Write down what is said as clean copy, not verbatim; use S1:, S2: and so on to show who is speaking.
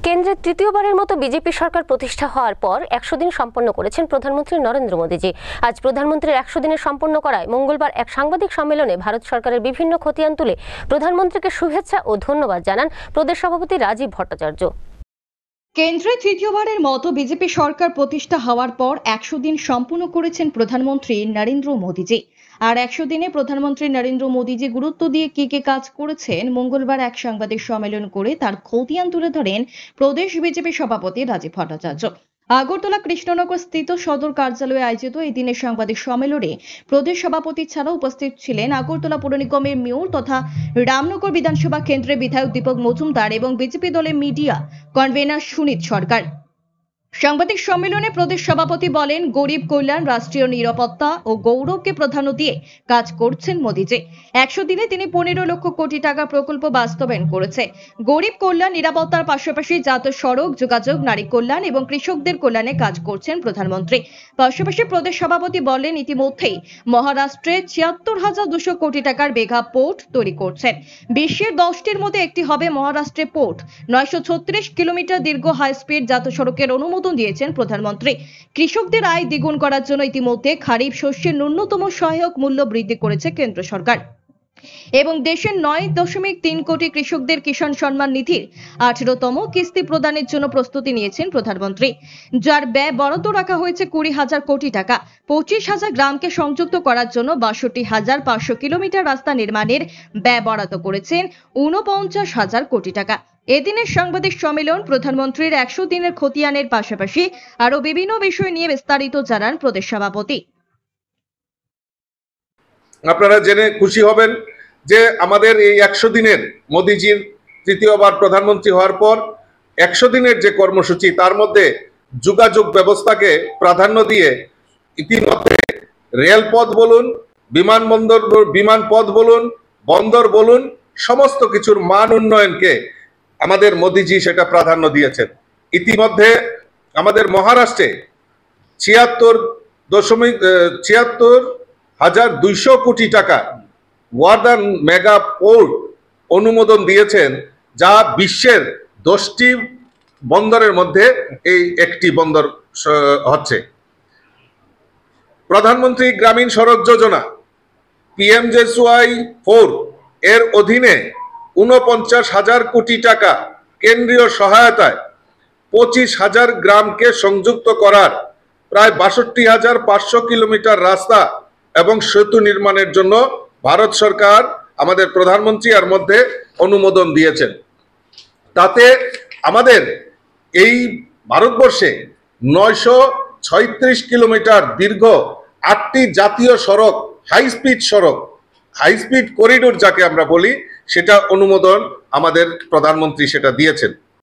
S1: কেন্দ্রে তৃতীয়বারের মতো বিজেপি সরকার প্রতিষ্ঠা হওয়ার পর ১০০ দিন সম্পন্ন করেছেন প্রধানমন্ত্রী নরেন্দ্র মোদীজি। আজ প্রধানমন্ত্রীর ১০০ দিনে সম্পন্ন করায় মঙ্গলবার এক সাংবাদিক সম্মেলনে ভারত সরকারের বিভিন্ন খতিয়ান তুলে প্রধানমন্ত্রীকে শুভেচ্ছা ও ধন্যবাদ জানান প্রদেশ সভাপতি রাজীব ভট্টাচার্য।
S2: কেন্দ্রে তৃতীয়বারের মতো বিজেপি সরকার প্রতিষ্ঠা হওয়ার পর ১০০ দিন সম্পূর্ণ করেছেন প্রধানমন্ত্রী নরেন্দ্র মোদীজি। আর ১০০ দিনে প্রধানমন্ত্রী নরেন্দ্র মোদীজি গুরুত্ব দিয়ে কি কাজ করেছেন মঙ্গলবার এক সাংবাদিক সম্মেলন করে তার খতিয়ান তুলে ধরেন প্রদেশ বিজেপি সভাপতি রাজীব ভট্টাচার্য। আগরতলা কৃষ্ণনগর স্থিত সদর কার্যালয়ে আয়োজিত এই দিনের সাংবাদিক সম্মেলনে প্রদেশ সভাপতি ছাড়াও উপস্থিত ছিলেন আগরতলা পৌর নিগমের মেয়র তথা রামনগর বিধানসভা কেন্দ্রের বিধায়ক দীপক মজুমদার এবং বিজেপি দলের মিডিয়া কনভেনার সুনীত সরকার। সাংবাদিক সম্মেলনে প্রদেশ সভাপতি বলেন, গরিব কল্যাণ, রাষ্ট্রীয় নিরাপত্তা ও গৌরবকে প্রাধান্য দিয়ে কাজ করছেন মোদীজি। ১০০ দিনে তিনি ১৫ লক্ষ কোটি টাকা প্রকল্প বাস্তবায়ন করেছে। গরিব কল্যাণ, নিরাপত্তার পাশাপাশি জাতীয় সড়ক যোগাযোগ, নারী কল্যাণ এবং কৃষকদের কল্যাণে কাজ করছেন প্রধানমন্ত্রী। পাশাপাশি প্রদেশ সভাপতি বলেন, ইতিমধ্যেই মহারাষ্ট্রে ৭৬,২০০ কোটি টাকার মেগা পোর্ট তৈরি করছেন। বিশ্বের ১০টির মধ্যে একটি হবে মহারাষ্ট্রে পোর্ট। ৯৩৬ কিলোমিটার দীর্ঘ হাই স্পিড জাতীয় সড়কের অনুমোদন দিয়েছেন প্রধানমন্ত্রী। কৃষকদের আয় দ্বিগুণ করার জন্য ইতিমধ্যে খারিফ শস্যের ন্যূনতম সহায়ক মূল্য বৃদ্ধি করেছে কেন্দ্র সরকার এবং দেশের ৯.৩ কোটি কৃষকদের কিষাণ সম্মান নিধির ১৮তম কিস্তি প্রদানের জন্য প্রস্তুতি নিয়েছেন প্রধানমন্ত্রী, যার ব্যয় বরাদ্দ রাখা হয়েছে ২০,০০০ কোটি টাকা। ২৫,০০০ গ্রামকে সংযুক্ত করার জন্য ৬২,৫০০ কিলোমিটার রাস্তা নির্মাণের ব্যয় বরাদ্দ করেছেন ৪৯,০০০ কোটি টাকা। এদিনের সাংবাদিক সম্মেলন প্রধানমন্ত্রীর ১০০ দিনের খতিয়ানের পাশাপাশি আরো বিভিন্ন বিষয় নিয়ে বিস্তারিত জানান প্রদেশ সভাপতি।
S3: আপনারা জেনে খুশি হবেন যে আমাদের এই ১০০ দিনের মোদীজির তৃতীয়বার প্রধানমন্ত্রী হওয়ার পর ১০০ দিনের যে কর্মসূচি তার মধ্যে যোগাযোগ ব্যবস্থাকে প্রাধান্য দিয়ে ইতিমধ্যে রেলপথ বলুন, বিমানপথ বলুন, বন্দর বলুন, সমস্ত কিছুর মান উন্নয়নকে আমাদের মোদীজি সেটা প্রাধান্য দিয়েছেন। ইতিমধ্যে আমাদের মহারাষ্ট্রে ৭৬,২০০ কোটি টাকা ওয়ার্দান মেগা পোর্ট অনুমোদন দিয়েছেন, যা বিশ্বের ১০টি বন্দরের মধ্যে এই একটি বন্দর হচ্ছে। প্রধানমন্ত্রী গ্রামীণ সড়ক যোজনা PMJSY-4 এর অধীনে ৪৯,০০০ কোটি টাকা কেন্দ্রীয় সহায়তায় ২৫,০০০ গ্রামকে সংযুক্ত করার প্রায় ৬২,৫০০ কিলোমিটার রাস্তা এবং সেতু নির্মাণের জন্য ভারত সরকার আমাদের প্রধানমন্ত্রী এর মধ্যে অনুমোদন দিয়েছেন। তাতে আমাদের এই ভারতবর্ষে ৯৩৬ কিলোমিটার দীর্ঘ ৮টি জাতীয় সড়ক, হাই স্পিড করিডোর যাকে আমরা বলি, সেটা অনুমোদন আমাদের প্রধানমন্ত্রী সেটা দিয়েছেন।